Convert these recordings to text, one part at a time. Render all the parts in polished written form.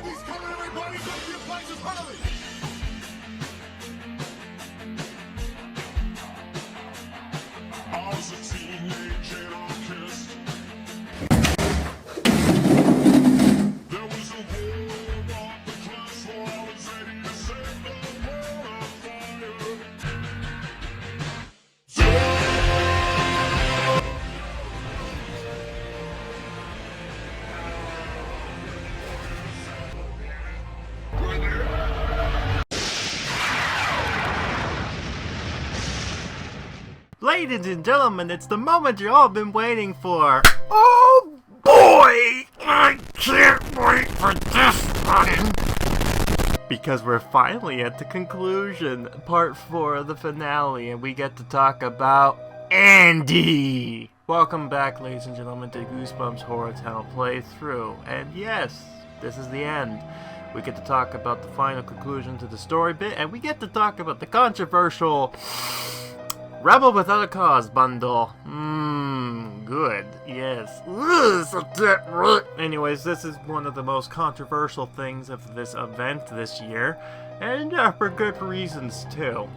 He's coming, everybody! Go to your places, hurry! I was a teenage anarchist. There was a war about the class war. I was ready to set the world on fire. Ladies and gentlemen, it's the moment you all been waiting for. Oh boy! I can't wait for this one! Because we're finally at the conclusion, part 4 of the finale, and we get to talk about Andy! Welcome back, ladies and gentlemen, to Goosebumps HorrorTown playthrough. And yes, this is the end. We get to talk about the final conclusion to the story bit, and we get to talk about the controversial Rebel Without a Cause bundle. Good. Yes. Anyways, this is one of the most controversial things of this event this year, and for good reasons too.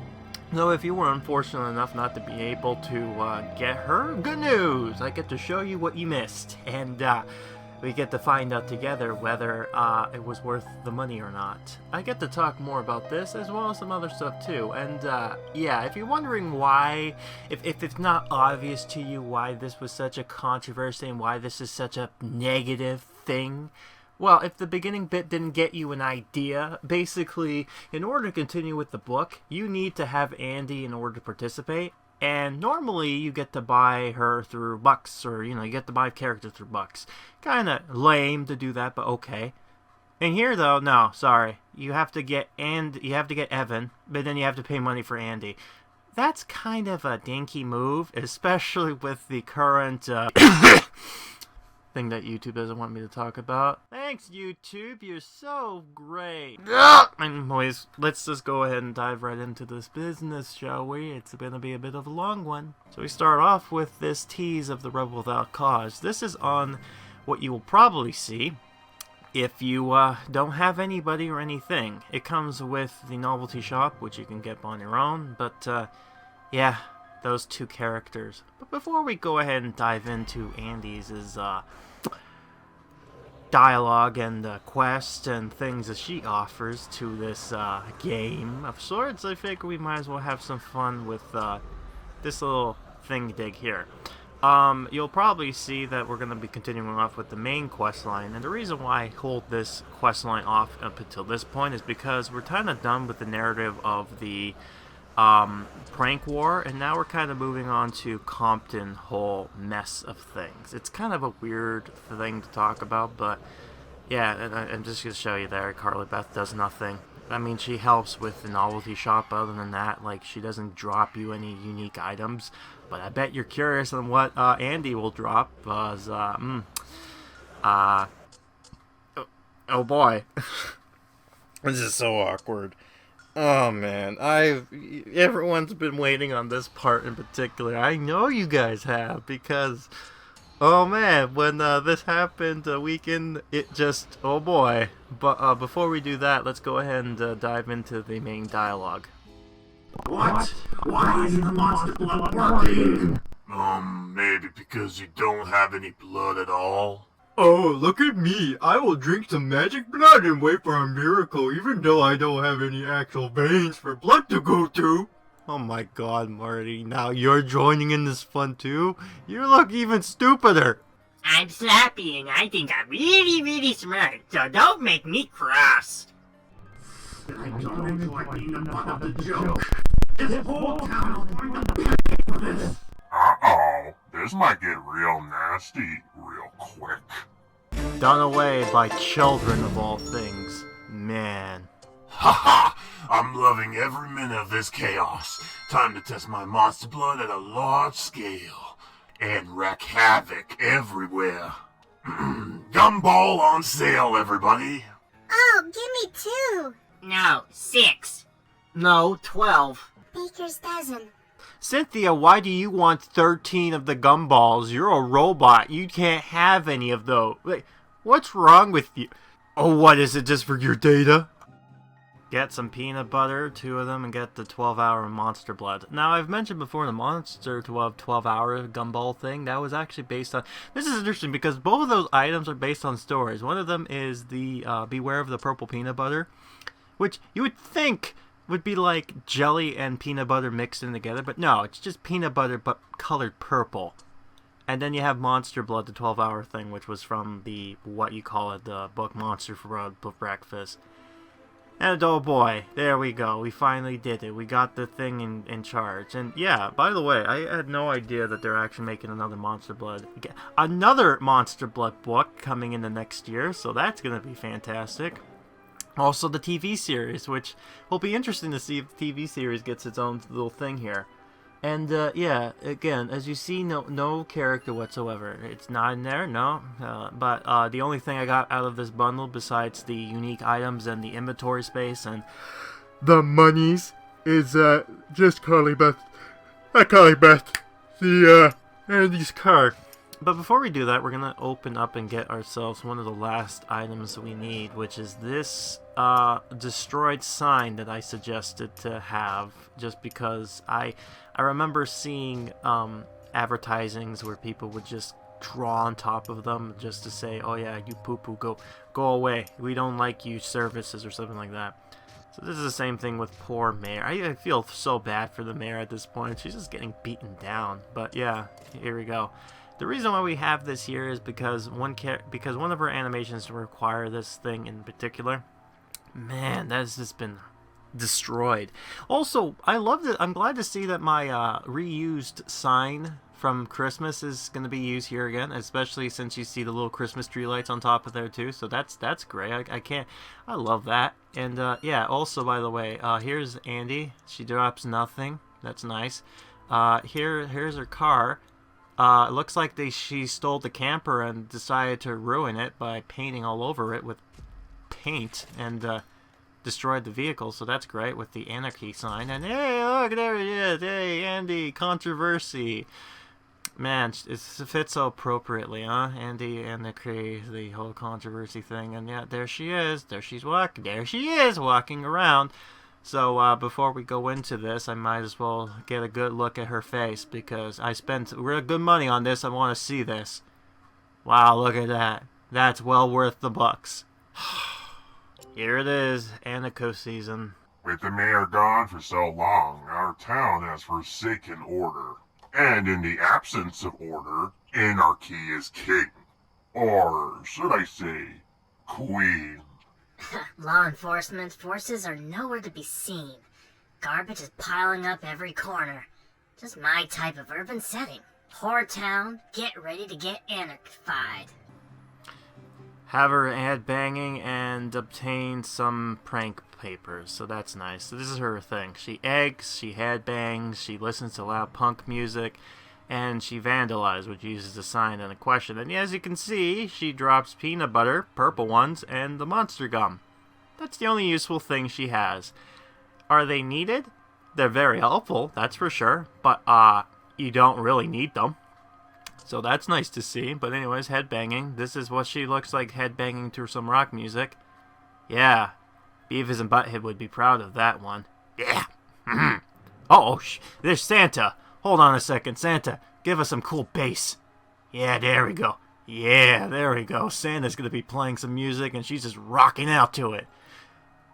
So if you were unfortunate enough not to be able to get her, good news! I get to show you what you missed, and we get to find out together whether it was worth the money or not. I get to talk more about this as well as some other stuff too. And yeah, if you're wondering why, if it's not obvious to you why this was such a controversy and why this is such a negative thing, well, if the beginning bit didn't get you an idea, basically, in order to continue with the book, you need to have Andy in order to participate. And normally you get to buy her through bucks, or you get to buy characters through bucks. Kinda lame to do that, but okay. And here though, no, sorry. You have to get Evan, but then you have to pay money for Andy. That's kind of a dinky move, especially with the current thing that YouTube doesn't want me to talk about. Thanks, YouTube. You're so great. Anyways, let's just go ahead and dive right into this business, shall we? It's going to be a bit of a long one. So we start off with this tease of the Rebel Without Cause. This is on what you will probably see if you don't have anybody or anything. It comes with the novelty shop, which you can get on your own, but yeah, those two characters. But before we go ahead and dive into Andy's dialogue and quest and things that she offers to this game of sorts, I figure we might as well have some fun with this little thing dig here. You'll probably see that we're going to be continuing off with the main quest line, and the reason why I hold this quest line off up until this point is because we're kind of done with the narrative of the prank war, and now we're kind of moving on to Compton whole mess of things. It's kind of a weird thing to talk about, but yeah, and I'm just going to show you there. Carly Beth does nothing. I mean, she helps with the novelty shop, but other than that, like, she doesn't drop you any unique items. But I bet you're curious on what Andy will drop, because, oh boy. This is so awkward. Oh man, everyone's been waiting on this part in particular. I know you guys have, because, oh man, when this happened a weekend, it just, oh boy. But before we do that, let's go ahead and dive into the main dialogue. What? Why isn't the monster blood working? Maybe because you don't have any blood at all. Oh, look at me. I will drink some magic blood and wait for a miracle, even though I don't have any actual veins for blood to go to. Oh my god, Marty, now you're joining in this fun too? You look even stupider. I'm Slappy, and I think I'm really, really smart, so don't make me cross. I don't enjoy being the butt of the joke. This whole town is going to pay for this. Uh-oh, this might get real nasty real quick. Done away by children of all things. Man. Haha! I'm loving every minute of this chaos. Time to test my monster blood at a large scale. And wreak havoc everywhere. Gumball on sale, everybody. Oh, give me 2. No, 6. No, 12. Baker's dozen. Cynthia, why do you want 13 of the gumballs? You're a robot. You can't have any of those. Wait, what's wrong with you? Oh, what is it, just for your data? Get some peanut butter, 2 of them, and get the 12-hour monster blood. Now, I've mentioned before the monster 12-hour gumball thing. That was actually based on... This is interesting because both of those items are based on stories. One of them is the Beware of the Purple Peanut Butter, which you would think would be like jelly and peanut butter mixed in together, but no, it's just peanut butter but colored purple. And then you have Monster Blood, the 12-hour thing, which was from the, the book Monster for Breakfast. And oh boy, there we go. We finally did it. We got the thing in charge. And yeah, by the way, I had no idea that they're actually making another Monster Blood book coming in the next year, so that's going to be fantastic. Also, the TV series, which will be interesting to see if the TV series gets its own little thing here. And yeah, again, as you see, no character whatsoever. It's not in there, no. But the only thing I got out of this bundle, besides the unique items and the inventory space and the monies, is just Carly Beth, the Andy's card. But before we do that, we're gonna open up and get ourselves one of the last items we need, which is this destroyed sign that I suggested to have, just because I remember seeing advertisings where people would just draw on top of them just to say, oh yeah, you poo-poo, go away, we don't like you services or something like that. So this is the same thing with poor Mayor. I feel so bad for the Mayor at this point. She's just getting beaten down. But yeah, here we go. The reason why we have this here is because one of her animations require this thing in particular. Man, that's just been destroyed. Also, I loved it. I'm glad to see that my reused sign from Christmas is going to be used here again, especially since you see the little Christmas tree lights on top of there too. So that's great. I love that. And yeah, also by the way, here's Andy. She drops nothing. That's nice. Here's her car. It looks like she stole the camper and decided to ruin it by painting all over it with paint and destroyed the vehicle, so that's great with the anarchy sign. And hey, look, there it is. Hey, Andy, controversy. Man, it fits so appropriately, huh? Andy and the whole controversy thing. And yeah, there she is. There she is walking around. So before we go into this, I might as well get a good look at her face, because I spent real good money on this. I want to see this. Wow, look at that. That's well worth the bucks. Here it is, Anarchy season. With the mayor gone for so long, our town has forsaken order. And in the absence of order, anarchy is king. Or should I say, queen. Law enforcement forces are nowhere to be seen. Garbage is piling up every corner. Just my type of urban setting. HorrorTown, get ready to get anarchified. Have her head banging and obtain some prank papers, so that's nice. So this is her thing. She eggs, she head bangs, she listens to loud punk music, and she vandalizes, which uses a sign and a question. And as you can see, she drops peanut butter, purple ones, and the monster gum. That's the only useful thing she has. Are they needed? They're very helpful, that's for sure, but you don't really need them. So that's nice to see. But anyways, headbanging. This is what she looks like headbanging to some rock music. Yeah. Beavis and Butthead would be proud of that one. Yeah. There's Santa. Hold on a second. Santa, give us some cool bass. Yeah, there we go. Yeah, there we go. Santa's going to be playing some music and she's just rocking out to it.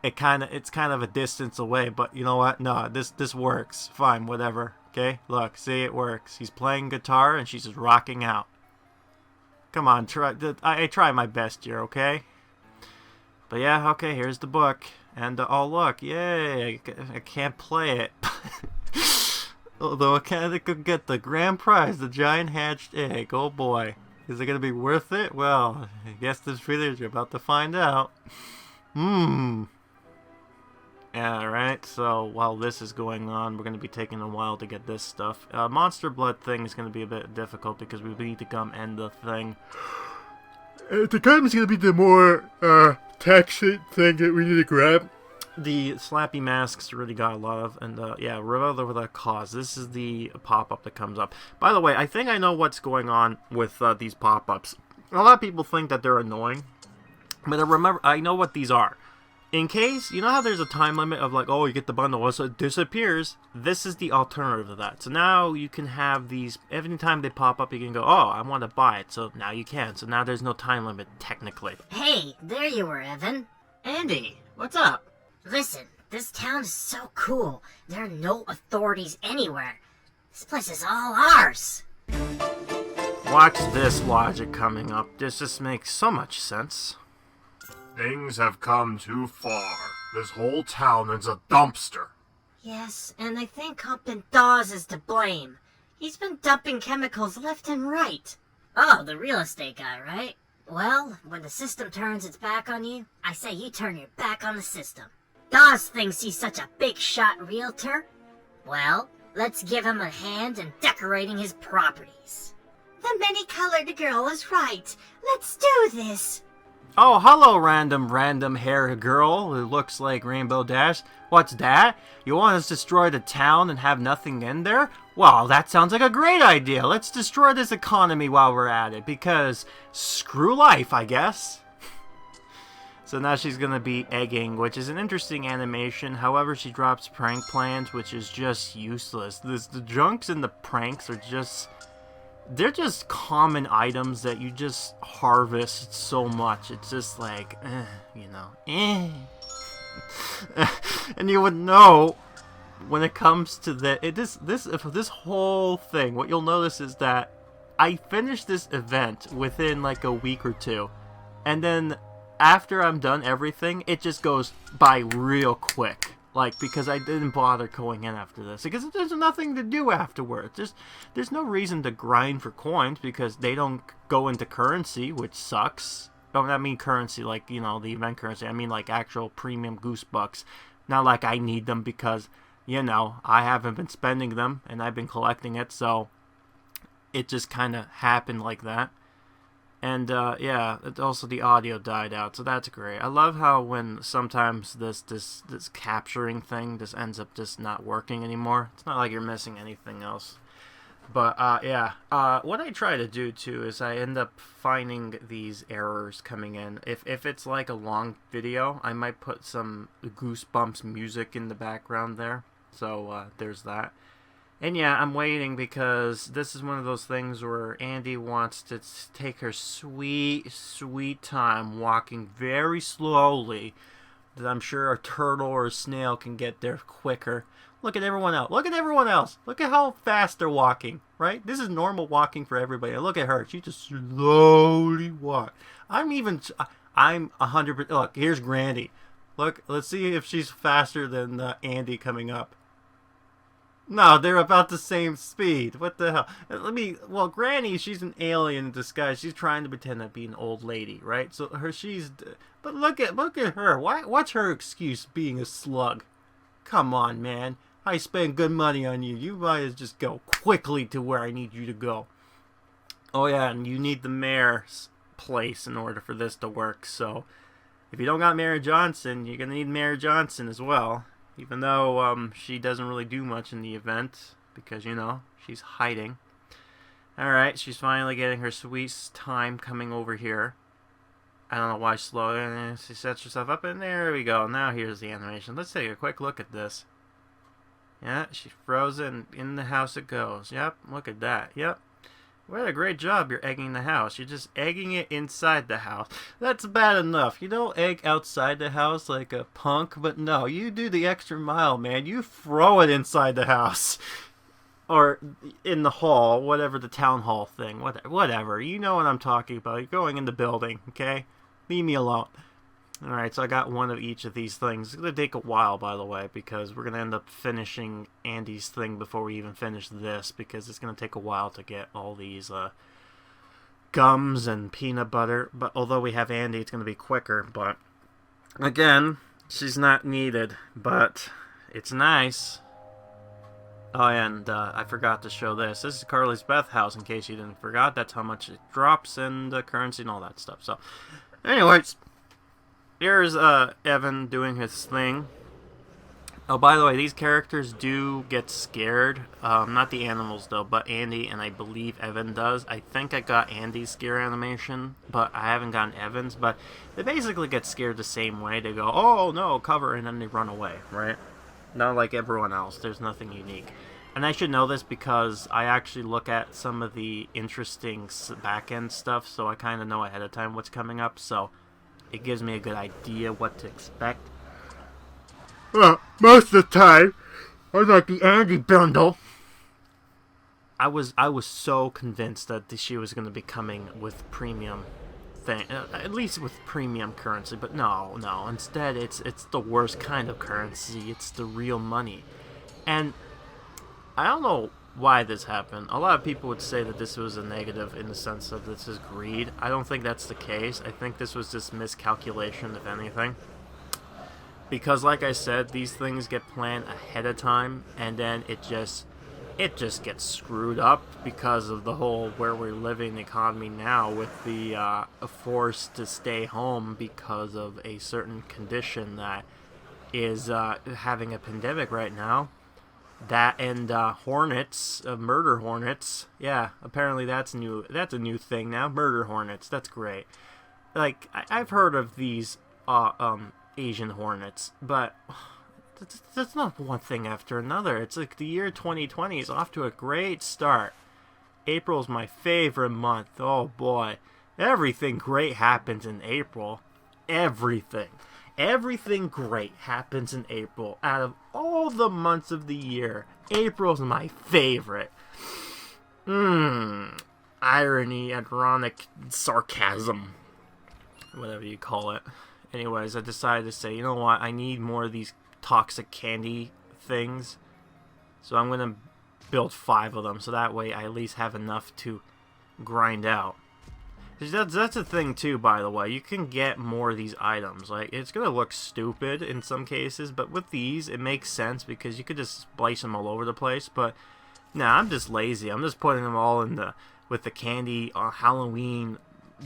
It's kind of a distance away, but you know what? No, this works. Fine, whatever. Okay, look, see, it works. He's playing guitar and she's just rocking out. Come on, I try my best here, okay? But yeah, okay, here's the book. And, oh look, yay, I can't play it. Although I could get the grand prize, the giant hatched egg. Oh boy. Is it going to be worth it? Well, I guess this video you're about to find out. Alright, so while this is going on, we're going to be taking a while to get this stuff. Monster Blood thing is going to be a bit difficult because we need the gum and the thing. The gum is going to be the more text thing that we need to grab. The Slappy masks really got a lot of, and yeah, Rebel with a cause. This is the pop-up that comes up. By the way, I think I know what's going on with these pop-ups. A lot of people think that they're annoying. But remember, I know what these are. In case, you know how there's a time limit of like, oh, you get the bundle, so it disappears? This is the alternative to that. So now you can have these, every time they pop up, you can go, oh, I want to buy it. So now you can. So now there's no time limit, technically. Hey, there you were, Evan. Andy, what's up? Listen, this town is so cool. There are no authorities anywhere. This place is all ours. Watch this logic coming up. This just makes so much sense. Things have come too far. This whole town is a dumpster. Yes, and I think Captain Dawes is to blame. He's been dumping chemicals left and right. Oh, the real estate guy, right? Well, when the system turns its back on you, I say you turn your back on the system. Dawes thinks he's such a big shot realtor. Well, let's give him a hand in decorating his properties. The many-colored girl is right. Let's do this. Oh, hello, random hair girl who looks like Rainbow Dash. What's that? You want us to destroy the town and have nothing in there? Well, that sounds like a great idea. Let's destroy this economy while we're at it, because screw life, I guess. So now she's gonna be egging, which is an interesting animation. However, she drops prank plans, which is just useless. The junks and the pranks are just... they're just common items that you just harvest so much. It's just like, you know, and you would know when it comes to this whole thing. What you'll notice is that I finished this event within like a week or two, and then after I'm done everything, it just goes by real quick. Like, because I didn't bother going in after this. Because there's nothing to do afterwards. There's no reason to grind for coins because they don't go into currency, which sucks. I don't mean currency like, you know, the event currency. I mean like actual premium Goosebucks. Not like I need them because, you know, I haven't been spending them and I've been collecting it. So it just kind of happened like that. And, yeah, also the audio died out, so that's great. I love how when sometimes this capturing thing just ends up just not working anymore. It's not like you're missing anything else. But, yeah, what I try to do, too, is I end up finding these errors coming in. If it's like a long video, I might put some Goosebumps music in the background there. So, there's that. And yeah, I'm waiting because this is one of those things where Andy wants to take her sweet, sweet time walking very slowly. That I'm sure a turtle or a snail can get there quicker. Look at everyone else. Look at everyone else. Look at how fast they're walking, right? This is normal walking for everybody. Look at her. She just slowly walks. I'm 100%. Look, here's Grandy. Look, let's see if she's faster than Andy coming up. No, they're about the same speed. What the hell? Well, Granny, she's an alien in disguise. She's trying to pretend to be an old lady, right? So but look at her. What's her excuse being a slug? Come on, man. I spend good money on you. You might as well just go quickly to where I need you to go. Oh yeah, and you need the mayor's place in order for this to work. So if you don't got Mayor Johnson, you're gonna need Mayor Johnson as well. Even though she doesn't really do much in the event because, you know, she's hiding. Alright, she's finally getting her sweet time coming over here. I don't know why she's slow. She sets herself up, and there we go. Now here's the animation. Let's take a quick look at this. Yeah, she's frozen. In the house it goes. Yep, look at that. Yep. What a great job you're egging the house. You're just egging it inside the house. That's bad enough. You don't egg outside the house like a punk, but no, you do the extra mile, man. You throw it inside the house. Or in the hall, whatever the town hall thing, whatever. You know what I'm talking about. You're going in the building, okay? Leave me alone. Alright, so I got one of each of these things. It's going to take a while, by the way, because we're going to end up finishing Andy's thing before we even finish this, because it's going to take a while to get all these gums and peanut butter. But although we have Andy, it's going to be quicker. But again, she's not needed, but it's nice. Oh, and I forgot to show this. This is Carly's Beth house, in case you didn't forget. That's how much it drops in the currency and all that stuff. So, anyways, here's Evan doing his thing. Oh, by the way, these characters do get scared. Not the animals, though, but Andy and I believe Evan does. I think I got Andy's scare animation, but I haven't gotten Evan's. But they basically get scared the same way. They go, oh, no, cover, and then they run away, right? Not like everyone else. There's nothing unique. And I should know this because I actually look at some of the interesting back-end stuff, so I kind of know ahead of time what's coming up, so it gives me a good idea what to expect. Well, most of the time, I like the Andy bundle. I was so convinced that she was going to be coming with premium thing, at least with premium currency, but no. Instead, it's the worst kind of currency. It's the real money, and I don't know why this happened. A lot of people would say that this was a negative in the sense of this is greed. I don't think that's the case. I think this was just miscalculation, if anything. Because, like I said, these things get planned ahead of time, and then it just gets screwed up because of the whole where we're living economy now with the force to stay home because of a certain condition that is having a pandemic right now. That and hornets, murder hornets. Yeah, apparently that's new. That's a new thing now. Murder hornets. That's great. Like I've heard of these Asian hornets, but that's not one thing after another. It's like the year 2020 is off to a great start. April's my favorite month. Oh boy, everything great happens in April. Everything great happens in April. Out of all the months of the year, April's my favorite. Irony, ironic, sarcasm, whatever you call it. Anyways, I decided to say, you know what, I need more of these toxic candy things. So I'm going to build 5 of them, so that way I at least have enough to grind out. That's a thing too, by the way. You can get more of these items. Like, it's gonna look stupid in some cases, but with these, it makes sense because you could just splice them all over the place. But nah, I'm just lazy. I'm just putting them all in with the candy Halloween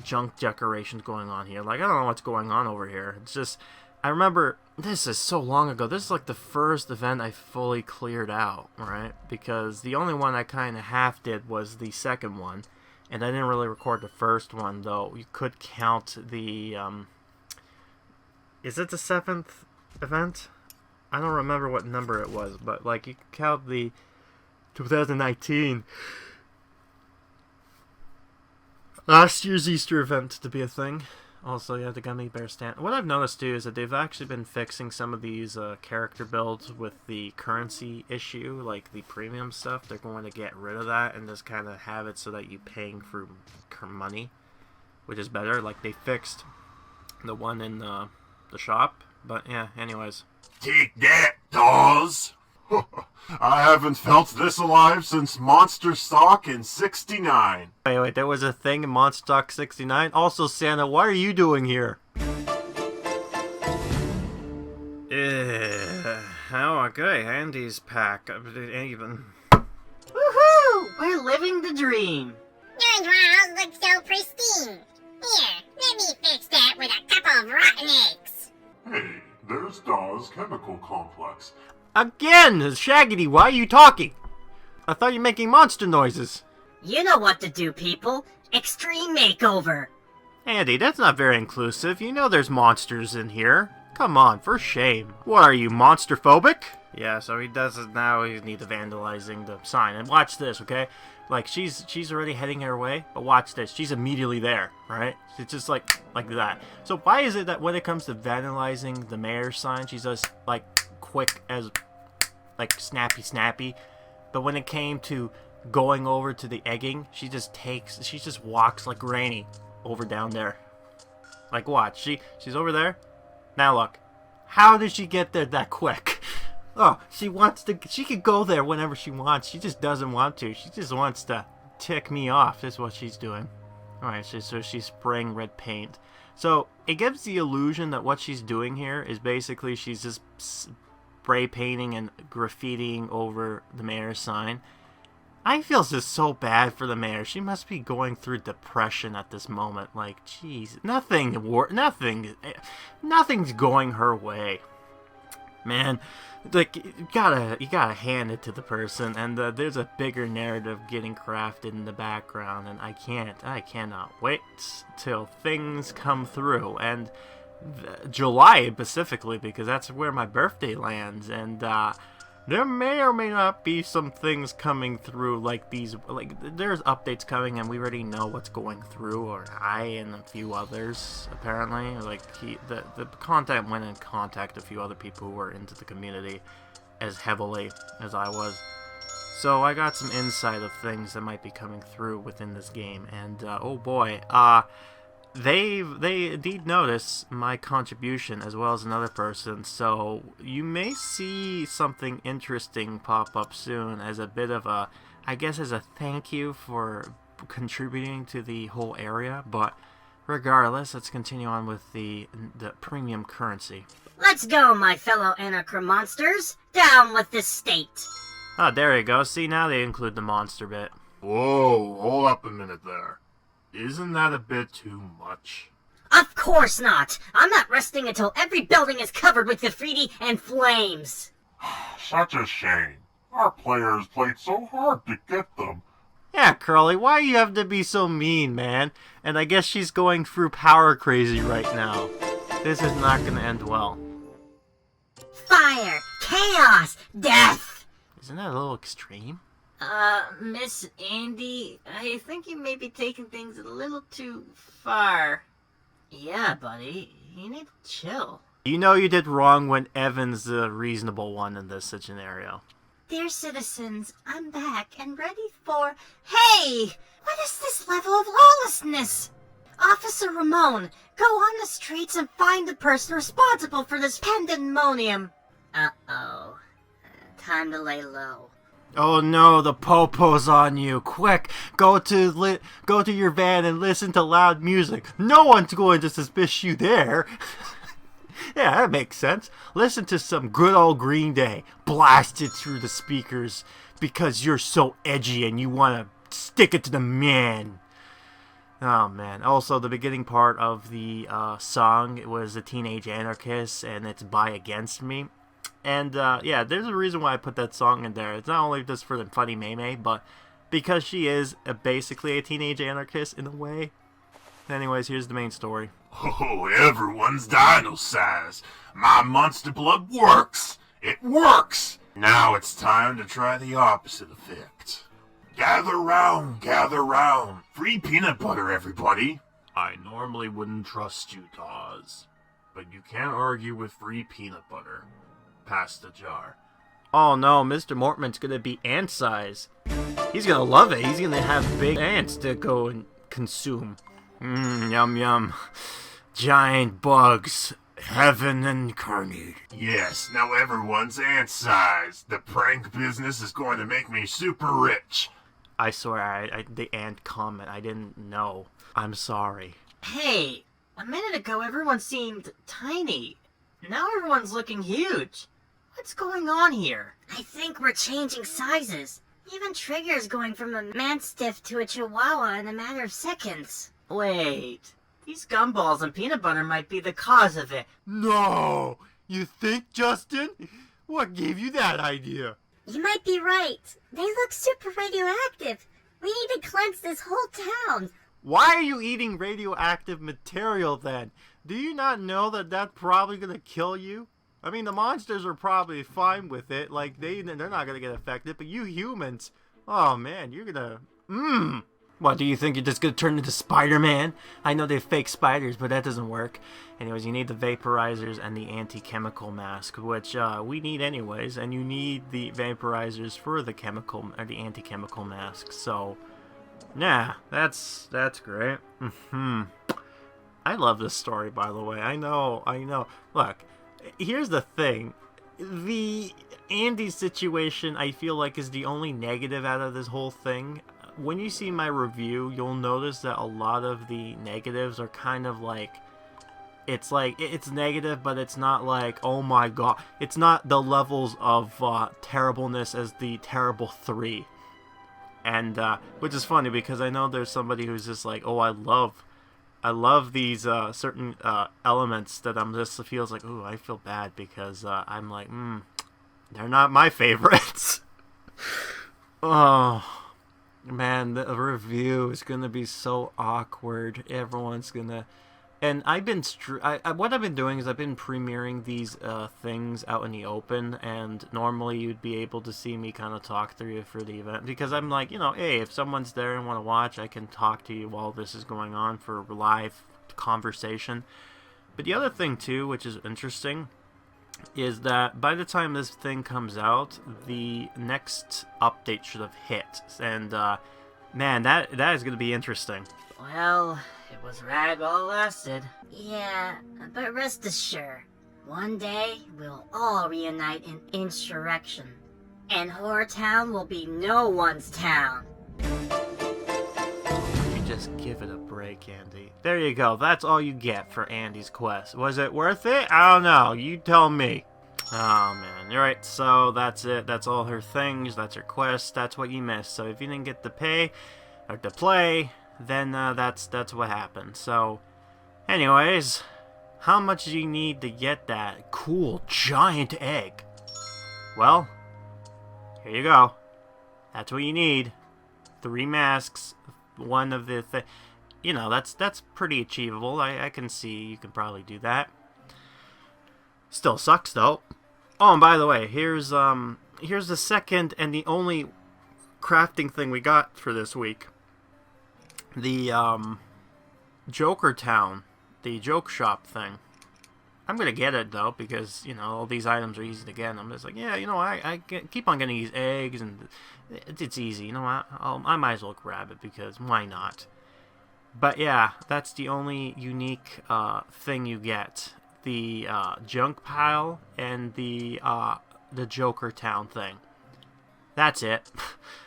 junk decorations going on here. Like, I don't know what's going on over here. It's just, I remember this is so long ago. This is like the first event I fully cleared out, right? Because the only one I kind of half did was the second one. And I didn't really record the first one, though. You could count the, is it the 7th event? I don't remember what number it was, but, like, you could count the 2019 last year's Easter event to be a thing. Also, yeah, the gummy bear stand. What I've noticed, too, is that they've actually been fixing some of these character builds with the currency issue, like the premium stuff. They're going to get rid of that and just kind of have it so that you're paying for money, which is better. Like, they fixed the one in the shop. But, yeah, anyways. Take that, Dawes! I haven't felt this alive since Monster Stock in '69. Wait, there was a thing in Monster Stock 69? Also, Santa, what are you doing here? Oh, okay, Andy's pack. Even. Woohoo! We're living the dream. Your drawers look so pristine. Here, let me fix that with a couple of rotten eggs. Hey, there's Dawes Chemical Complex. Again! Shaggity, why are you talking? I thought you were making monster noises. You know what to do, people. Extreme makeover. Andy, that's not very inclusive. You know there's monsters in here. Come on, for shame. What are you, monster-phobic? Yeah, so he does it now. He needs vandalizing the sign. And watch this, okay? Like, she's already heading her way, but watch this. She's immediately there, right? It's just like that. So why is it that when it comes to vandalizing the mayor's sign, she's just, like, quick as, like, snappy, but when it came to going over to the egging, she just walks like Granny over down there. Like, watch, she's over there. Now look, how did she get there that quick? Oh, she could go there whenever she wants. She just doesn't want to. She just wants to tick me off. That's what she's doing. Alright, so she's spraying red paint. So it gives the illusion that what she's doing here is basically she's just spray painting and graffitiing over the mayor's sign. I feel just so bad for the mayor. She must be going through depression at this moment. Like, jeez, nothing's going her way. Man, like, you gotta hand it to the person, and there's a bigger narrative getting crafted in the background, and I cannot wait till things come through, and July specifically, because that's where my birthday lands, and there may or may not be some things coming through, like there's updates coming, and we already know what's going through, or I and a few others, apparently. Like, the content went in contact a few other people who were into the community as heavily as I was. So I got some insight of things that might be coming through within this game, and oh boy, they indeed notice my contribution as well as another person, so you may see something interesting pop up soon as a bit of a, I guess, as a thank you for contributing to the whole area. But regardless, let's continue on with the premium currency. Let's go, my fellow anarchy monsters. Down with this state. Oh, there you go. See, now they include the monster bit. Whoa, hold up a minute there. Isn't that a bit too much? Of course not. I'm not resting until every building is covered with graffiti and flames. Such a shame. Our players played so hard to get them. Yeah, Curly, why you have to be so mean, man? And I guess she's going through power crazy right now. This is not gonna end well. Fire, chaos, death. Isn't that a little extreme? Miss Andy, I think you may be taking things a little too far. Yeah, buddy, you need to chill. You know you did wrong when Evan's the reasonable one in this scenario. Dear citizens, I'm back and ready for... Hey! What is this level of lawlessness? Officer Ramon, go on the streets and find the person responsible for this pandemonium. Uh-oh. Time to lay low. Oh no, the popo's on you. Quick, go to your van and listen to loud music. No one's going to suspicious you there. Yeah, that makes sense. Listen to some good old Green Day. Blast it through the speakers because you're so edgy and you want to stick it to the man. Oh man. Also, the beginning part of the song, it was a Teenage Anarchist, and it's By Against Me. And, yeah, there's a reason why I put that song in there. It's not only just for the funny Maymay, but because she is basically a teenage anarchist in a way. Anyways, here's the main story. Oh, everyone's dino size. My monster blood works. It works. Now it's time to try the opposite effect. Gather round, gather round. Free peanut butter, everybody. I normally wouldn't trust you, Dawes, but you can't argue with free peanut butter. Pass the jar. Oh no, Mr. Mortman's gonna be ant size. He's gonna love it. He's gonna have big ants to go and consume. Yum yum. Giant bugs. Heaven incarnate. Yes, now everyone's ant size. The prank business is going to make me super rich. I swear, the ant comment, I didn't know. I'm sorry. Hey, a minute ago everyone seemed tiny. Now everyone's looking huge. What's going on here? I think we're changing sizes. Even Trigger's going from a manstiff to a chihuahua in a matter of seconds. Wait, these gumballs and peanut butter might be the cause of it. No! You think, Justin? What gave you that idea? You might be right. They look super radioactive. We need to cleanse this whole town. Why are you eating radioactive material then? Do you not know that that's probably gonna kill you? I mean, the monsters are probably fine with it. Like, they're not gonna get affected, but you humans, oh man, you're gonna... What, do you think you're just gonna turn into Spider-Man? I know they're fake spiders, but that doesn't work. Anyways, you need the vaporizers and the anti-chemical mask, which we need anyways, and you need the vaporizers for the chemical or the anti-chemical mask. So, yeah, that's great. I love this story, by the way. I know. Look, here's the thing. The Andy situation, I feel like, is the only negative out of this whole thing. When you see my review, you'll notice that a lot of the negatives are kind of like, it's negative, but it's not like, oh my god. It's not the levels of terribleness as the Terrible 3. And, which is funny because I know there's somebody who's just like, oh, I love I love these certain elements that I'm just feels like, ooh, I feel bad because I'm like, they're not my favorites. Oh man, the review is gonna be so awkward. Everyone's gonna, and I've been what I've been doing is I've been premiering these things out in the open, and normally you'd be able to see me kind of talk through you for the event because I'm like, hey, if someone's there and want to watch, I can talk to you while this is going on for live conversation. But the other thing too, which is interesting, is that by the time this thing comes out, the next update should have hit, and man, that is going to be interesting. Well, it was rad while it lasted. Yeah, but rest assured, one day we'll all reunite in insurrection, and HorrorTown will be no one's town. You just give it a break, Andy. There you go. That's all you get for Andy's quest. Was it worth it? I don't know. You tell me. Oh, man. Alright, so that's it. That's all her things. That's her quest. That's what you missed. So if you didn't get to pay or to play, then that's what happened. So, anyways, how much do you need to get that cool giant egg? Well, here you go. That's what you need. 3 masks. One of the that's pretty achievable. I can see you can probably do that. Still sucks though. Oh, and by the way, here's the second and the only crafting thing we got for this week. The Joker Town, the joke shop thing. I'm gonna get it though because all these items are easy to get. And I'm just like, yeah, I keep on getting these eggs and it's easy. I might as well grab it because why not? But yeah, that's the only unique thing you get. The junk pile and the Joker Town thing. That's it.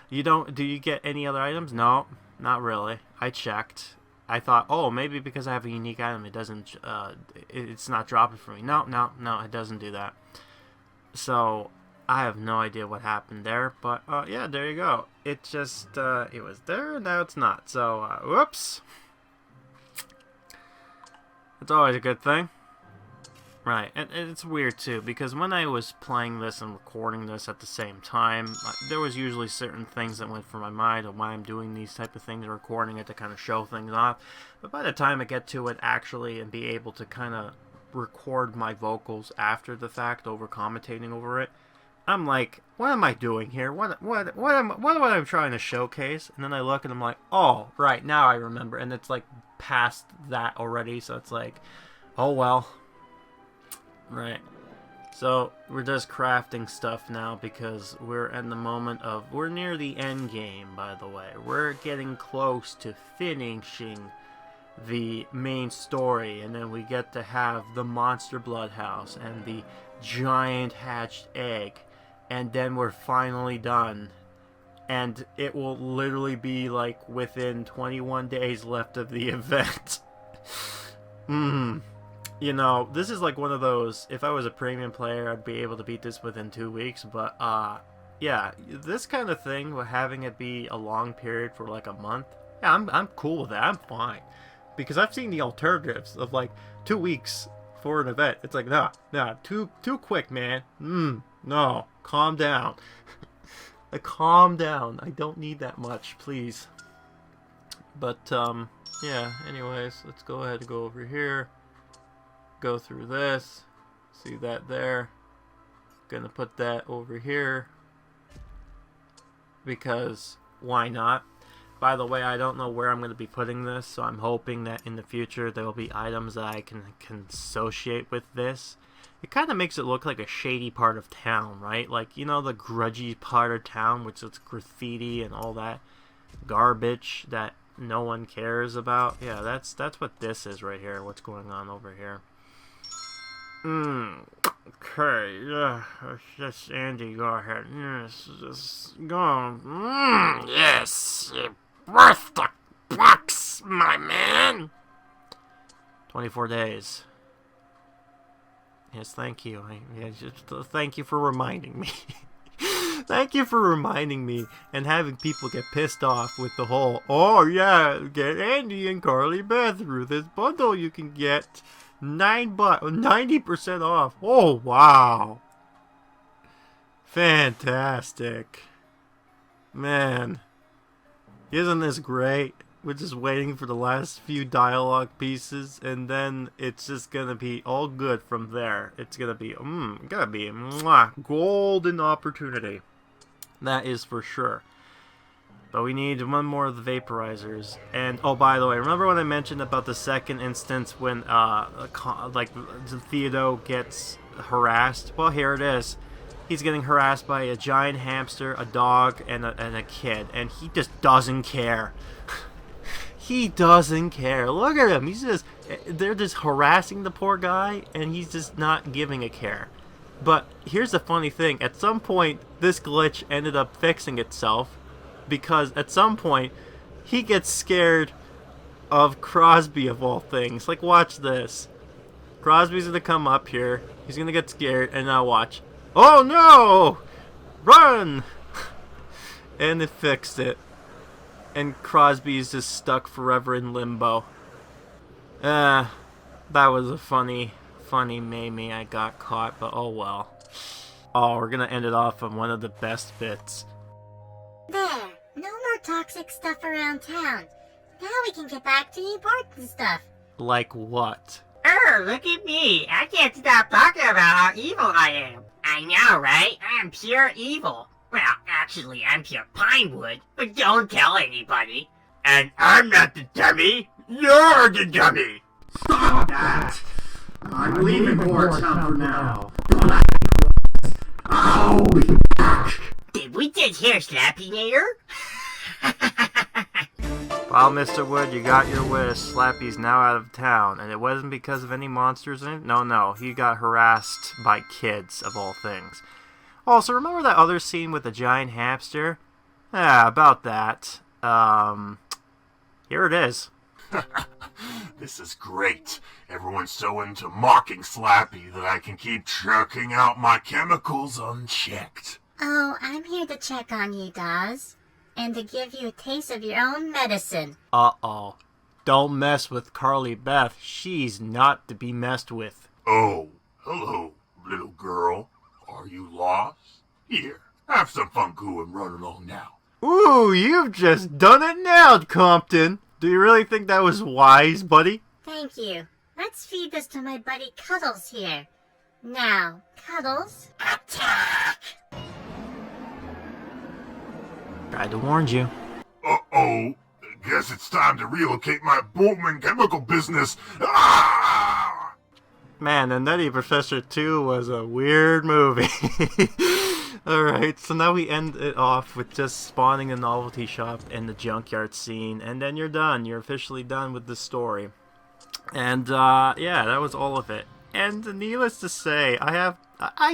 Do you get any other items? No, not really. I checked. I thought, oh, maybe because I have a unique item, it doesn't. It's not dropping for me. No, it doesn't do that. So I have no idea what happened there. But yeah, there you go. It just it was there, now it's not. So whoops. It's always a good thing. Right, and it's weird too, because when I was playing this and recording this at the same time, there was usually certain things that went through my mind of why I'm doing these type of things, recording it to kind of show things off. But by the time I get to it actually and be able to kind of record my vocals after the fact, over commentating over it, I'm like, what am I doing here? What am I trying to showcase? And then I look and I'm like, oh, right, now I remember. And it's like past that already, so it's like, oh well. Right. So we're just crafting stuff now because we're in the moment of, we're near the end game, by the way. We're getting close to finishing the main story, and then we get to have the monster blood house and the giant hatched egg, and then we're finally done. And it will literally be like within 21 days left of the event. This is like one of those, if I was a premium player, I'd be able to beat this within 2 weeks, but, yeah, this kind of thing, having it be a long period for like a month, yeah, I'm cool with that, I'm fine. Because I've seen the alternatives of like 2 weeks for an event. It's like, nah, too quick, man. No, calm down. Calm down, I don't need that much, please. But, yeah, anyways, let's go ahead and go over here. Go through this, see that there, gonna put that over here because why not? By the way, I don't know where I'm going to be putting this, so I'm hoping that in the future there will be items that I can associate with this. It kind of makes it look like a shady part of town, right? Like, the grudgy part of town, which is graffiti and all that garbage that no one cares about. Yeah, that's what this is right here, what's going on over here. Okay, yeah, just Andy, go ahead. Yes, just go on. Yes, worth the bucks, my man. 24 days. Yes, thank you. Thank you for reminding me. Thank you for reminding me and having people get pissed off with the whole, oh yeah, get Andy and Carly Beth through this bundle. You can get 90% off. Oh, wow. Fantastic. Man. Isn't this great? We're just waiting for the last few dialogue pieces, and then it's just gonna be all good from there. It's gonna be, golden opportunity. That is for sure. But we need one more of the vaporizers. And, oh, by the way, remember when I mentioned about the second instance when, Theodore gets harassed? Well, here it is. He's getting harassed by a giant hamster, a dog, and a kid. And he just doesn't care. He doesn't care. Look at him. They're just harassing the poor guy, and he's just not giving a care. But here's the funny thing. At some point, this glitch ended up fixing itself, because at some point, he gets scared of Crosby of all things. Like, watch this. Crosby's gonna come up here. He's gonna get scared, and now watch. Oh no! Run! And it fixed it. And Crosby's just stuck forever in limbo. That was a funny Mamie I got caught, but oh well. Oh, we're gonna end it off on one of the best bits. There, no more toxic stuff around town. Now we can get back to the important stuff. Like what? Look at me. I can't stop talking about how evil I am. I know, right? I'm pure evil. Well, actually, I'm pure Pinewood, but don't tell anybody. And I'm not the dummy. You're the dummy. Stop that! I'm leaving HorrorTown for now. I'll be back! Did we just hear Slappy Nader? Well, Mr. Wood, you got your wish. Slappy's now out of town, and it wasn't because of any monsters in it. No, he got harassed by kids, of all things. Also, remember that other scene with the giant hamster? Yeah, about that. Here it is. This is great. Everyone's so into mocking Slappy that I can keep churning out my chemicals unchecked. Oh, I'm here to check on you, Dawes. And to give you a taste of your own medicine. Uh-oh. Don't mess with Carly Beth. She's not to be messed with. Oh, hello, little girl. Are you lost? Here, have some fun and run along now. Ooh, you've just done it now, Compton. Do you really think that was wise, buddy? Thank you. Let's feed this to my buddy Cuddles here. Now, Cuddles, attack! Tried to warn you. Uh-oh. Guess it's time to relocate my booming chemical business. Ah! Man, the Nutty Professor 2 was a weird movie. Alright, so now we end it off with just spawning the novelty shop and the junkyard scene, and then you're done. You're officially done with the story. And, yeah, that was all of it. And needless to say, I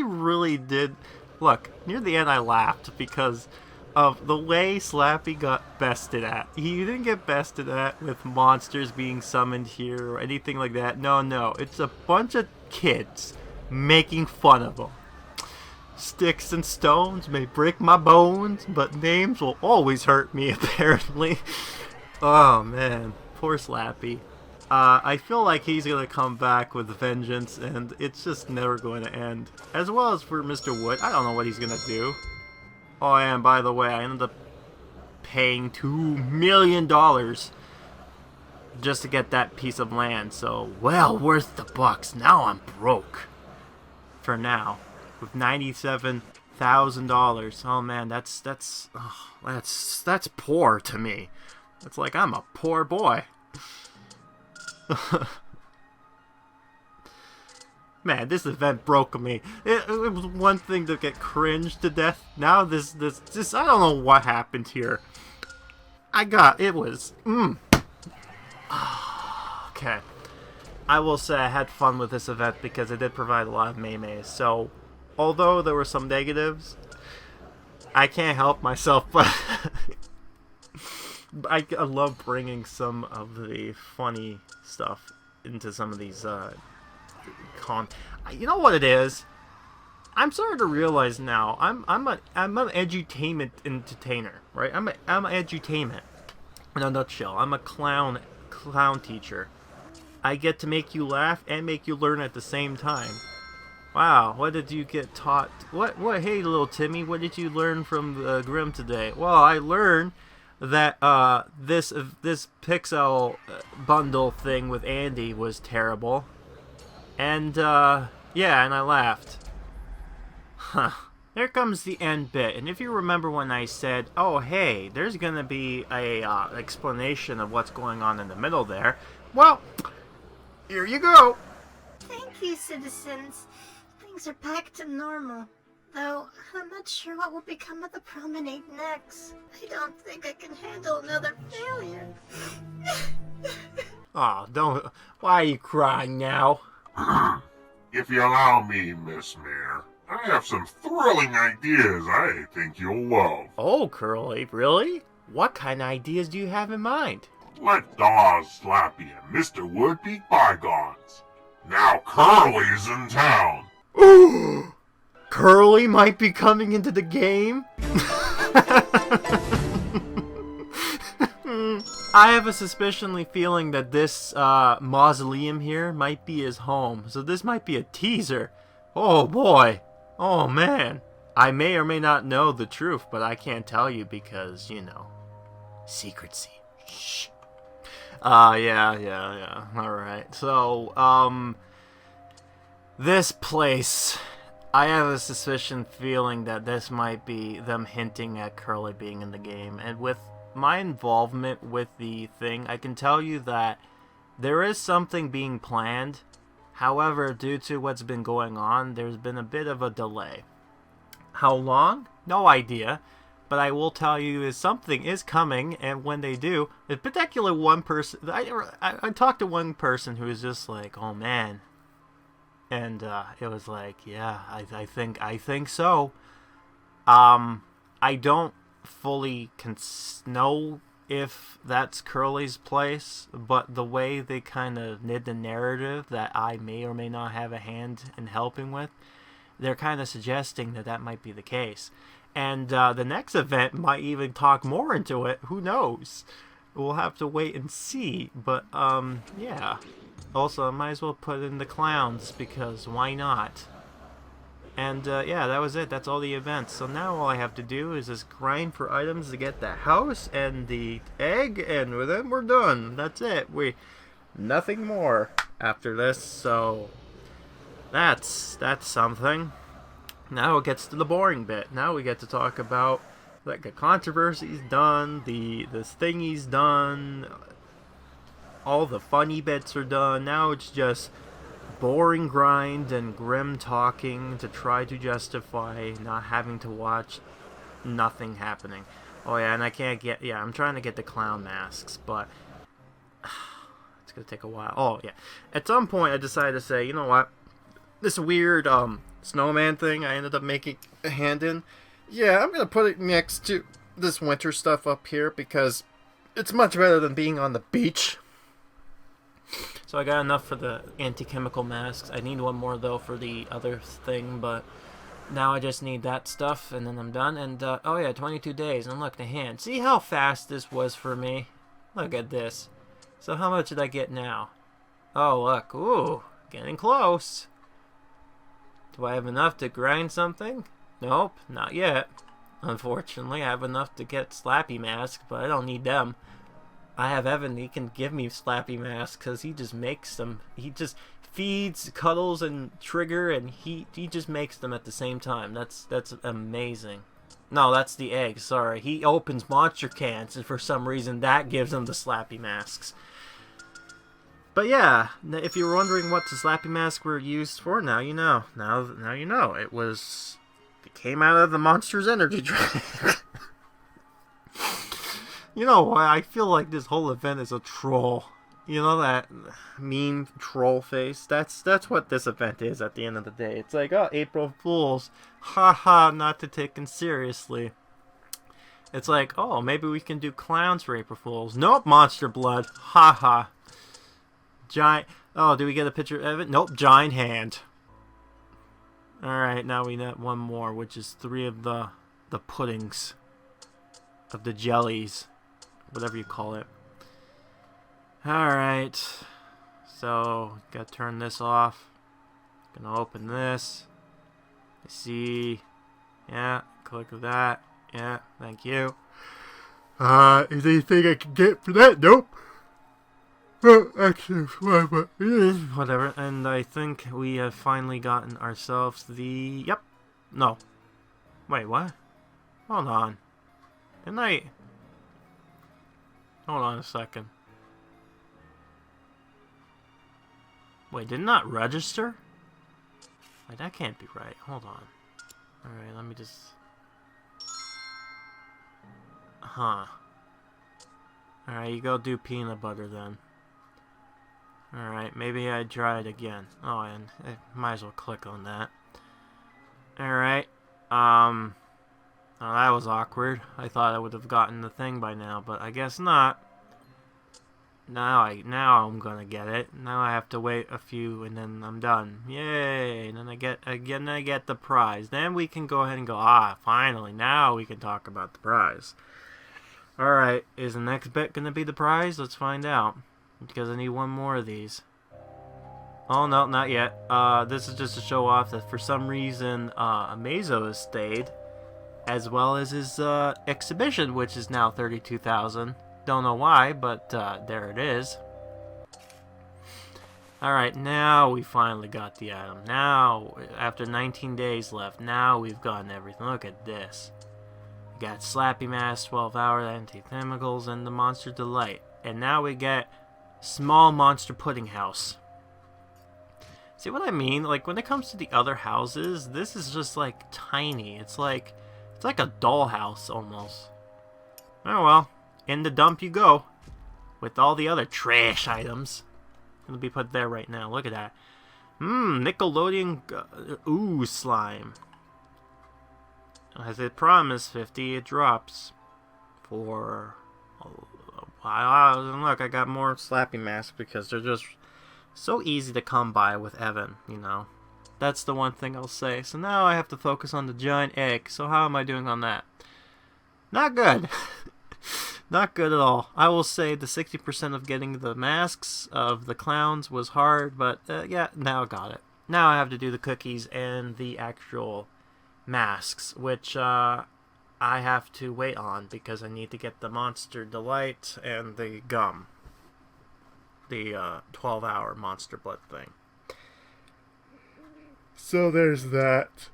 really did... Look, near the end I laughed because of the way Slappy got bested at. He didn't get bested at with monsters being summoned here or anything like that. No, it's a bunch of kids making fun of him. Sticks and stones may break my bones, but names will always hurt me, apparently. Oh, man. Poor Slappy. I feel like he's going to come back with vengeance, and it's just never going to end. As well as for Mr. Wood, I don't know what he's going to do. Oh, and by the way, I ended up paying $2 million just to get that piece of land, so well worth the bucks. Now I'm broke. For now. With $97,000. Oh man, that's poor to me. It's like I'm a poor boy. Man, this event broke me. It was one thing to get cringed to death. Now this I don't know what happened here. It was okay. I will say I had fun with this event because it did provide a lot of memes. So, although there were some negatives, I can't help myself, but I love bringing some of the funny stuff into some of these you know what it is? I'm starting to realize now, I'm an edutainment entertainer, right? I'm an edutainment. In a nutshell, I'm a clown teacher. I get to make you laugh and make you learn at the same time. Wow, what did you get taught? What, hey little Timmy, what did you learn from Grim today? Well, I learned that this Pixowl bundle thing with Andy was terrible. And yeah, and I laughed. Huh. There comes the end bit, and if you remember when I said, oh hey, there's gonna be a explanation of what's going on in the middle there, well, here you go. Thank you, citizens. Things are back to normal. Though, I'm not sure what will become of the promenade next. I don't think I can handle another failure. Aw, don't. Why are you crying now? If you allow me, Miss Mayor, I have some thrilling ideas I think you'll love. Oh, Curly, really? What kind of ideas do you have in mind? Let Dawes, Slappy, and Mr. Wood be bygones. Now Curly's in town. Curly might be coming into the game? I have a suspicionly feeling that this mausoleum here might be his home, so this might be a teaser. Oh boy. Oh man. I may or may not know the truth, but I can't tell you because, you know, secrecy. Shh. Yeah. Alright. So, this place, I have a suspicion feeling that this might be them hinting at Curly being in the game. And with my involvement with the thing, I can tell you that there is something being planned. However, due to what's been going on, there's been a bit of a delay. How long? No idea. But I will tell you is something is coming, and when they do, in particular one person, I talked to one person who was just like, oh man. And it was like, yeah, I think so. I don't fully know if that's Curly's place, but the way they kind of knit the narrative that I may or may not have a hand in helping with, they're kind of suggesting that that might be the case. And the next event might even talk more into it. Who knows? We'll have to wait and see. But, yeah. Also, I might as well put in the clowns, because why not? And, yeah, that was it. That's all the events. So now all I have to do is just grind for items to get the house and the egg, and then we're done. That's it. Nothing more after this, so that's something. Now it gets to the boring bit. Now we get to talk about, like, the controversy's done, the thingy's done, all the funny bits are done. Now it's just boring grind and grim talking to try to justify not having to watch nothing happening. Oh yeah, and I can't get, yeah, I'm trying to get the clown masks, but it's gonna take a while. Oh yeah, at some point I decided to say, you know what, this weird snowman thing I ended up making a hand in, yeah, I'm gonna put it next to this winter stuff up here because it's much better than being on the beach. So I got enough for the anti-chemical masks. I need one more though for the other thing, but now I just need that stuff and then I'm done. And oh yeah, 22 days, and look, the hand. See how fast this was for me? Look at this. So how much did I get now? Oh look, ooh, getting close. Do I have enough to grind something? Nope, not yet. Unfortunately, I have enough to get Slappy masks, but I don't need them. I have Evan, he can give me Slappy masks because he just makes them. He just feeds, cuddles, and trigger, and he just makes them at the same time. That's amazing. No, that's the egg, sorry. He opens monster cans, and for some reason that gives him the Slappy masks. But yeah, if you were wondering what the Slappy masks were used for, now you know. Now you know. It came out of the Monster's energy drink. You know what? I feel like this whole event is a troll. You know that meme troll face? That's what this event is at the end of the day. It's like, oh, April Fools. Haha, not to take them seriously. It's like, oh, maybe we can do clowns for April Fools. Nope, monster blood. Haha. Giant. Oh, do we get a picture of it? Nope, giant hand. Alright, now we need one more, which is 3 of the puddings. Of the jellies. Whatever you call it. Alright. So, gotta turn this off. Gonna open this. I see. Yeah, click that. Yeah, thank you. Is there anything I can get for that? Nope. Actually, Whatever, and I think we have finally gotten ourselves the... Yep. No. Wait, what? Hold on. Didn't I... Hold on a second. Wait, did not register? Wait, that can't be right. Hold on. Alright, let me just... Huh. Alright, you go do peanut butter then. Alright, maybe I try it again. Oh, and I might as well click on that. Alright. Oh, that was awkward. I thought I would have gotten the thing by now, but I guess not. Now I'm gonna get it. Now I have to wait a few and then I'm done. Yay! And then I get the prize. Then we can go ahead and go, finally, now we can talk about the prize. Alright, is the next bit gonna be the prize? Let's find out. Because I need one more of these. Oh, no, not yet. This is just to show off that for some reason, Amazo has stayed. As well as his, exhibition, which is now 32,000. Don't know why, but, there it is. Alright, now we finally got the item. Now, after 19 days left, now we've gotten everything. Look at this. We got Slappy Mask, 12 hours, anti-chemicals, and the Monster Delight. And now we get Small Monster Pudding House. See what I mean? Like, when it comes to the other houses, this is just, like, tiny. It's like a dollhouse, almost. Oh, well. In the dump you go. With all the other trash items. It'll be put there right now. Look at that. Nickelodeon ooze slime. As it promised, 50, it drops. For a while. Look, I got more Slappy masks because they're just so easy to come by with Evan, you know. That's the one thing I'll say. So now I have to focus on the giant egg. So how am I doing on that? Not good. Not good at all. I will say the 60% of getting the masks of the clowns was hard, but yeah, now I got it. Now I have to do the cookies and the actual masks, which I have to wait on because I need to get the Monster Delight and the gum. The 12-hour Monster Blood thing. So there's that.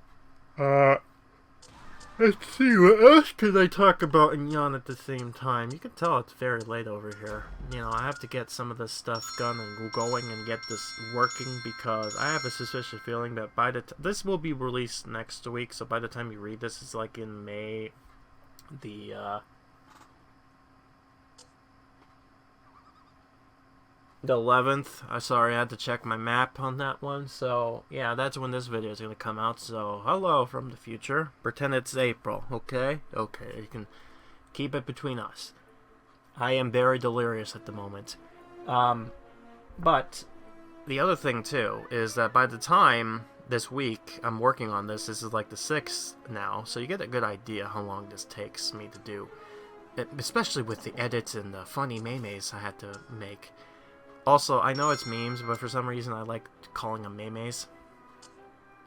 Let's see, what else could I talk about and yawn at the same time? You can tell it's very late over here. You know, I have to get some of this stuff done and going and get this working because I have a suspicious feeling that by the this will be released next week, so by the time you read this, it's like in May, the 11th. Sorry, I had to check my map on that one. So, yeah, that's when this video is going to come out. So, hello from the future. Pretend it's April, okay? Okay, you can keep it between us. I am very delirious at the moment. But the other thing, too, is that by the time this week I'm working on this is like the 6th now. So you get a good idea how long this takes me to do. Especially with the edits and the funny memes I had to make. Also, I know it's memes, but for some reason I like calling them memes.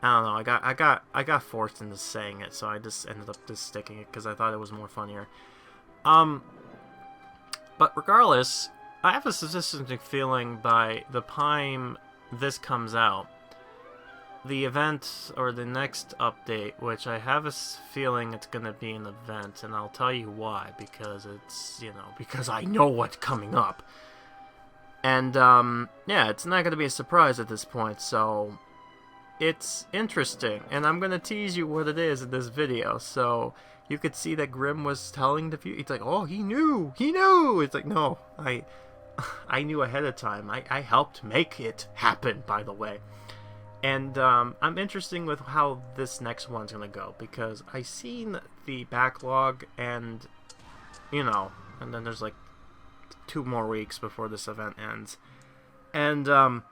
I don't know. I got forced into saying it, so I just ended up just sticking it because I thought it was more funnier. But regardless, I have a suspicious feeling by the time this comes out, the event or the next update, which I have a feeling it's gonna be an event, and I'll tell you why. Because it's because I know what's coming up. And, yeah, it's not going to be a surprise at this point, so it's interesting. And I'm going to tease you what it is in this video, so you could see that Grim was telling the viewer, it's like, oh, he knew! It's like, no, I knew ahead of time. I helped make it happen, by the way. And, I'm interested with how this next one's going to go, because I've seen the backlog, and, and then there's, like, 2 more weeks before this event ends, and I'm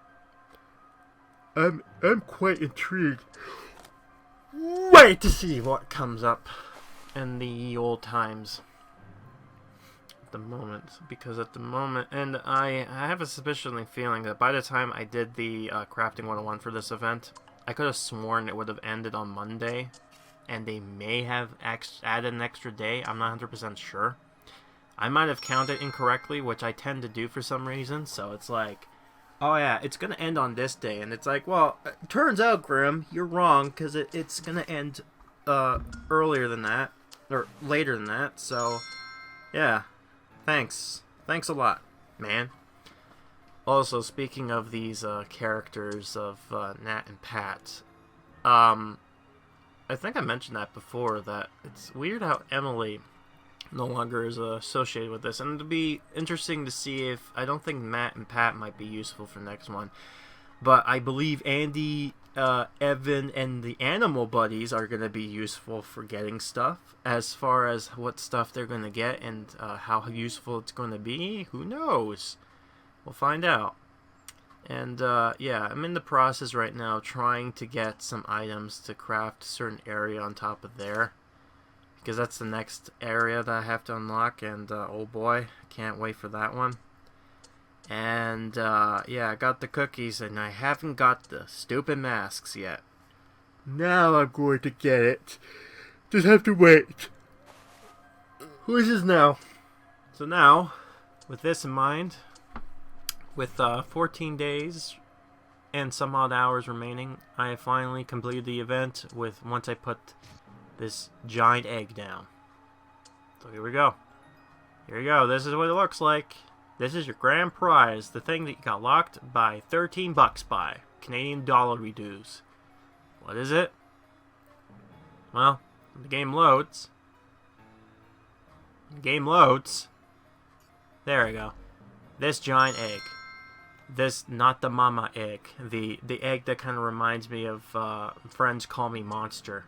quite intrigued. wait to see what comes up in the old times. At the moment, because at the moment, and I have a suspicion feeling that by the time I did the Crafting 101 for this event, I could have sworn it would have ended on Monday, and they may have added an extra day. I'm not 100% sure. I might have counted incorrectly, which I tend to do for some reason, so it's like, oh yeah, it's gonna end on this day, and it's like, well, it turns out, Grim, you're wrong, because it's gonna end earlier than that, or later than that, so, yeah, thanks a lot, man. Also, speaking of these characters of Nat and Pat, I think I mentioned that before, that it's weird how Emily no longer is associated with this, and it'll be interesting to see if, I don't think Matt and Pat might be useful for the next one, but I believe Andy, Evan, and the animal buddies are going to be useful for getting stuff. As far as what stuff they're going to get and how useful it's going to be, who knows? We'll find out. And yeah, I'm in the process right now trying to get some items to craft a certain area on top of there, because that's the next area that I have to unlock, and oh boy, can't wait for that one. And yeah, I got the cookies, and I haven't got the stupid masks yet. Now I'm going to get it. Just have to wait. Which is now. So now, with this in mind, with 14 days and some odd hours remaining, I have finally completed the event with, once I put this giant egg down. So here we go. Here you go. This is what it looks like. This is your grand prize. The thing that you got locked by 13 bucks by. Canadian dollar reduce. What is it? Well, the game loads. The game loads. There we go. This giant egg. This, not the mama egg. The egg that kind of reminds me of Friends Call Me Monster.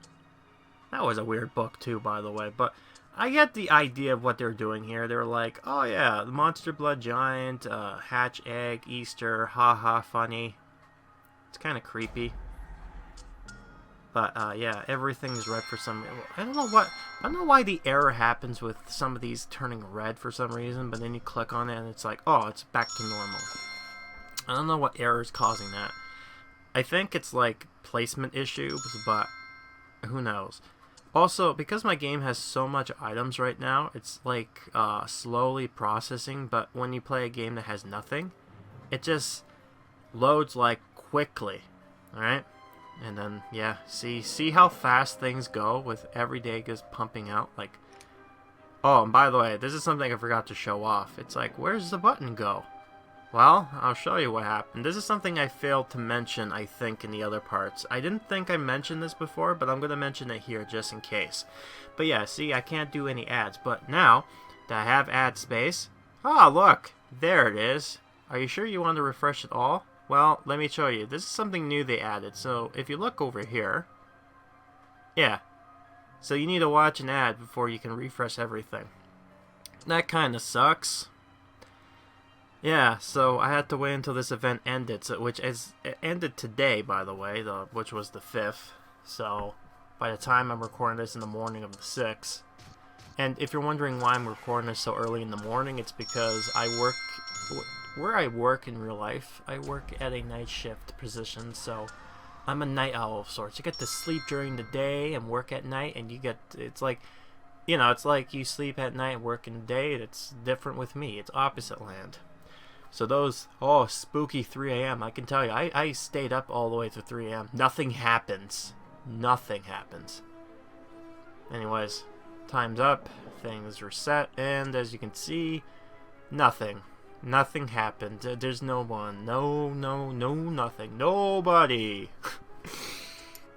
That was a weird book too, by the way, but I get the idea of what they're doing here. They're like, oh yeah, the Monster Blood Giant, hatch egg, Easter, haha, funny. It's kind of creepy. But yeah, everything's red for some reason. I don't know why the error happens with some of these turning red for some reason, but then you click on it and it's like, oh, it's back to normal. I don't know what error is causing that. I think it's like placement issues, but who knows. Also, because my game has so much items right now, it's like slowly processing, but when you play a game that has nothing, it just loads like quickly, alright? And then, yeah, see how fast things go with every day just pumping out, like, oh, and by the way, this is something I forgot to show off. It's like, where's the button go? Well, I'll show you what happened. This is something I failed to mention, I think, in the other parts. I didn't think I mentioned this before, but I'm going to mention it here just in case. But yeah, see, I can't do any ads. But now that I have ad space, oh, look, there it is. Are you sure you want to refresh it all? Well, let me show you. This is something new they added. So if you look over here, yeah. So you need to watch an ad before you can refresh everything. That kind of sucks. Yeah, so I had to wait until this event ended, it ended today, by the way, which was the 5th. So by the time I'm recording this in the morning of the 6th, and if you're wondering why I'm recording this so early in the morning, it's because where I work in real life, I work at a night shift position, so I'm a night owl of sorts. You get to sleep during the day and work at night, and it's like, you know, it's like you sleep at night and work in the day. It's different with me. It's opposite land. So those, oh, spooky 3 a.m., I can tell you, I stayed up all the way to 3 a.m. Nothing happens. Nothing happens. Anyways, time's up, things are set, and as you can see, nothing. Nothing happened. There's no one. No, nothing. Nobody.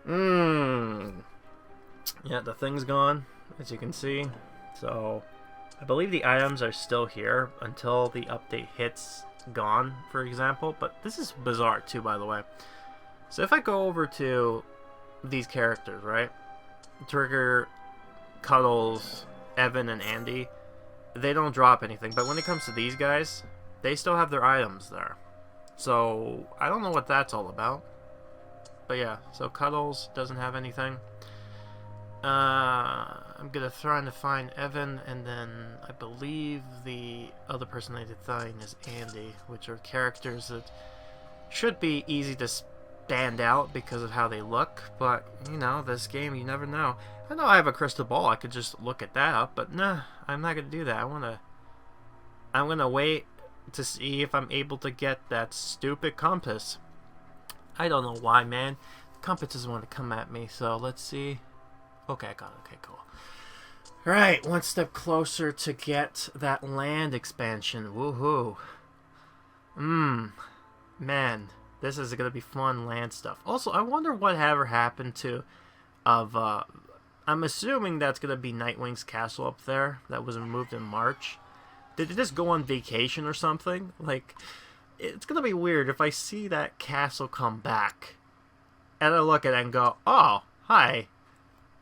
Yeah, the thing's gone, as you can see. So I believe the items are still here until the update hits gone, for example. But this is bizarre too, by the way. So if I go over to these characters, right? Trigger, Cuddles, Evan, and Andy, they don't drop anything. But when it comes to these guys, they still have their items there. So I don't know what that's all about. But yeah, so Cuddles doesn't have anything. I'm trying to find Evan, and then I believe the other person I need to find is Andy, which are characters that should be easy to stand out because of how they look, but, you know, this game, you never know. I know I have a crystal ball, I could just look at that up, but nah, I'm not gonna do that. I'm gonna wait to see if I'm able to get that stupid compass. I don't know why, man. The compass doesn't want to come at me, so let's see. Okay, I got it. Okay, cool. Alright, one step closer to get that land expansion. Woohoo. Man, this is gonna be fun land stuff. Also, I wonder what ever happened to I'm assuming that's gonna be Nightwing's castle up there that was removed in March. Did it just go on vacation or something? Like, it's gonna be weird if I see that castle come back and I look at it and go, oh, hi.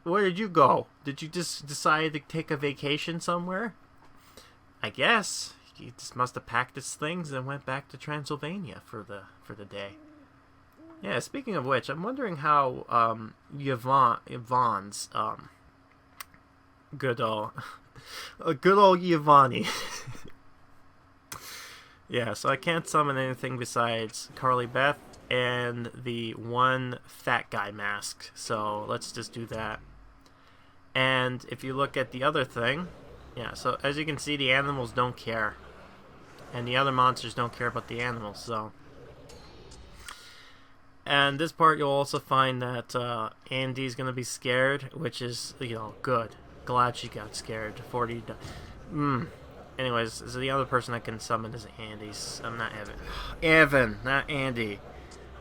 Where did you go? Did you just decide to take a vacation somewhere? I guess he just must have packed his things and went back to Transylvania for the day. Yeah, speaking of which, I'm wondering how Yvonne's good old Giovanni. Yeah, so I can't summon anything besides Carly Beth and the one fat guy mask. So let's just do that. And if you look at the other thing, yeah, so as you can see, the animals don't care. And the other monsters don't care about the animals, so. And this part, you'll also find that Andy's going to be scared, which is, you know, good. Glad she got scared. 40. Anyways, so the other person I can summon is Andy's. I'm not Evan. Evan, not Andy.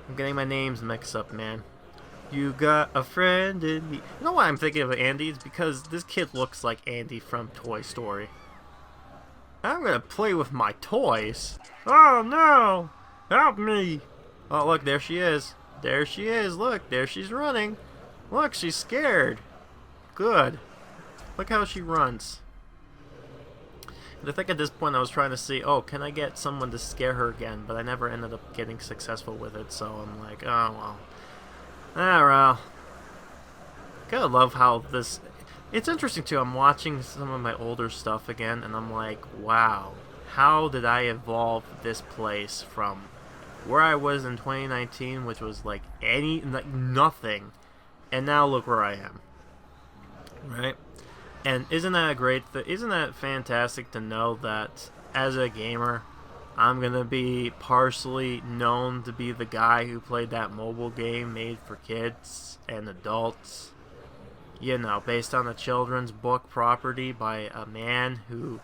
I'm getting my names mixed up, man. You got a friend in me. You know why I'm thinking of Andy? It's because this kid looks like Andy from Toy Story. I'm gonna play with my toys. Oh no! Help me! Oh look, there she is. There she is. Look, there she's running. Look, she's scared. Good. Look how she runs. And I think at this point I was trying to see, oh, can I get someone to scare her again? But I never ended up getting successful with it, so I'm like, oh well. Ah, well. Gotta love how this... It's interesting, too. I'm watching some of my older stuff again, and I'm like, wow. How did I evolve this place from where I was in 2019, which was like nothing, and now look where I am. Right? And isn't that a great isn't that fantastic to know that as a gamer, I'm gonna be partially known to be the guy who played that mobile game made for kids and adults. You know, based on a children's book property by a man who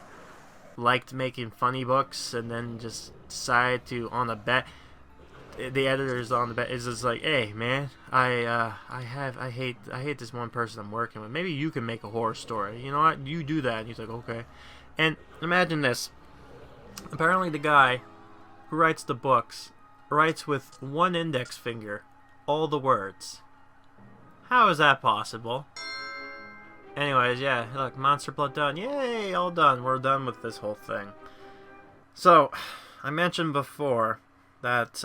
liked making funny books and then just decided to, on a bet, the editors on the bet is just like, hey man, I hate this one person I'm working with. Maybe you can make a horror story. You know what? You do that. And he's like, okay. And imagine this. Apparently the guy who writes the books writes with one index finger all the words. How is that possible? Anyways, yeah, look, Monster Blood done. Yay, all done. We're done with this whole thing. So, I mentioned before that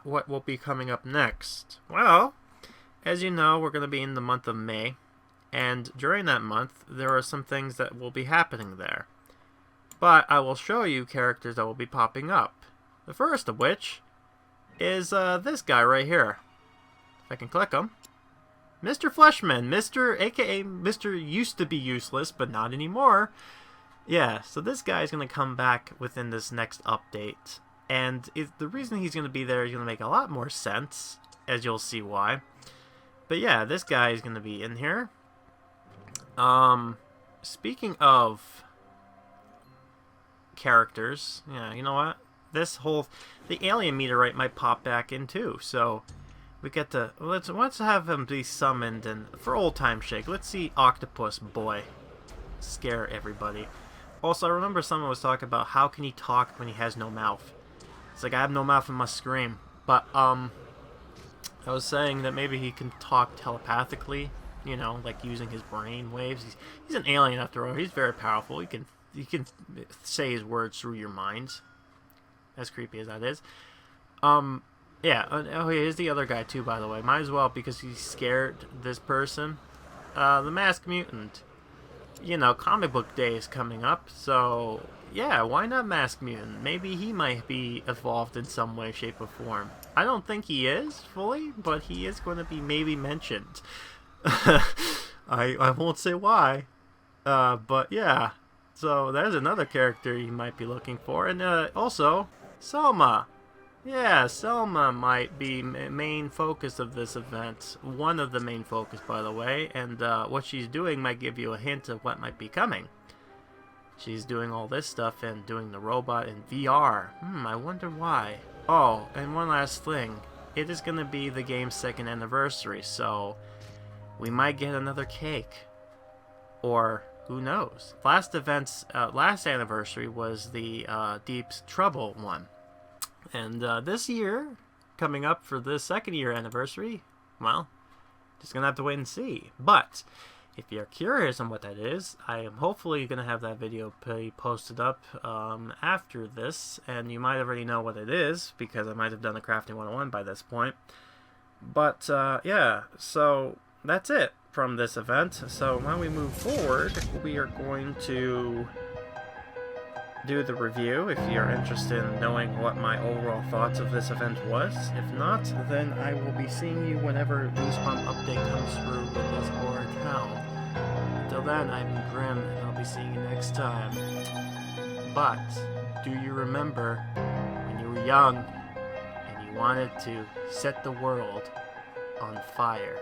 what will be coming up next. Well, as you know, we're going to be in the month of May, and during that month, there are some things that will be happening there. But I will show you characters that will be popping up. The first of which is this guy right here. If I can click him. Mr. Fleshman, aka Mr. used to be useless, but not anymore. Yeah, so this guy is going to come back within this next update. And the reason he's going to be there is going to make a lot more sense, as you'll see why. But yeah, this guy is going to be in here. Speaking of characters, yeah, you know what? The alien meteorite might pop back in too, so we get to, let's have him be summoned, and for old time's sake, let's see Octopus Boy scare everybody. Also, I remember someone was talking about how can he talk when he has no mouth. It's like, I have no mouth and must scream. But, I was saying that maybe he can talk telepathically, you know, like using his brain waves. He's an alien after all. He's very powerful. He can say his words through your minds. As creepy as that is. Yeah, oh, here's the other guy too, by the way. Might as well, because he scared this person. The Masked Mutant. You know, comic book day is coming up, so yeah, why not Masked Mutant? Maybe he might be evolved in some way, shape, or form. I don't think he is fully, but he is going to be maybe mentioned. I won't say why, but yeah. So there's another character you might be looking for, and also Selma. Yeah, Selma might be main focus of this event. One of the main focus, by the way, and what she's doing might give you a hint of what might be coming. She's doing all this stuff and doing the robot in VR. I wonder why. Oh, and one last thing. It is going to be the game's 2nd anniversary, so we might get another cake. Or who knows? Last anniversary was the Deep Trouble one. And this year, coming up for the 2nd year anniversary, well, just going to have to wait and see. But if you're curious on what that is, I am hopefully going to have that video posted up after this. And you might already know what it is, because I might have done a Crafting 101 by this point. But, yeah, so that's it from this event. So when we move forward, we are going to do the review if you're interested in knowing what my overall thoughts of this event was. If not, then I will be seeing you whenever Goosebump update comes through with this HorrorTown. Until then, I'm Grim, and I'll be seeing you next time. But do you remember when you were young and you wanted to set the world on fire?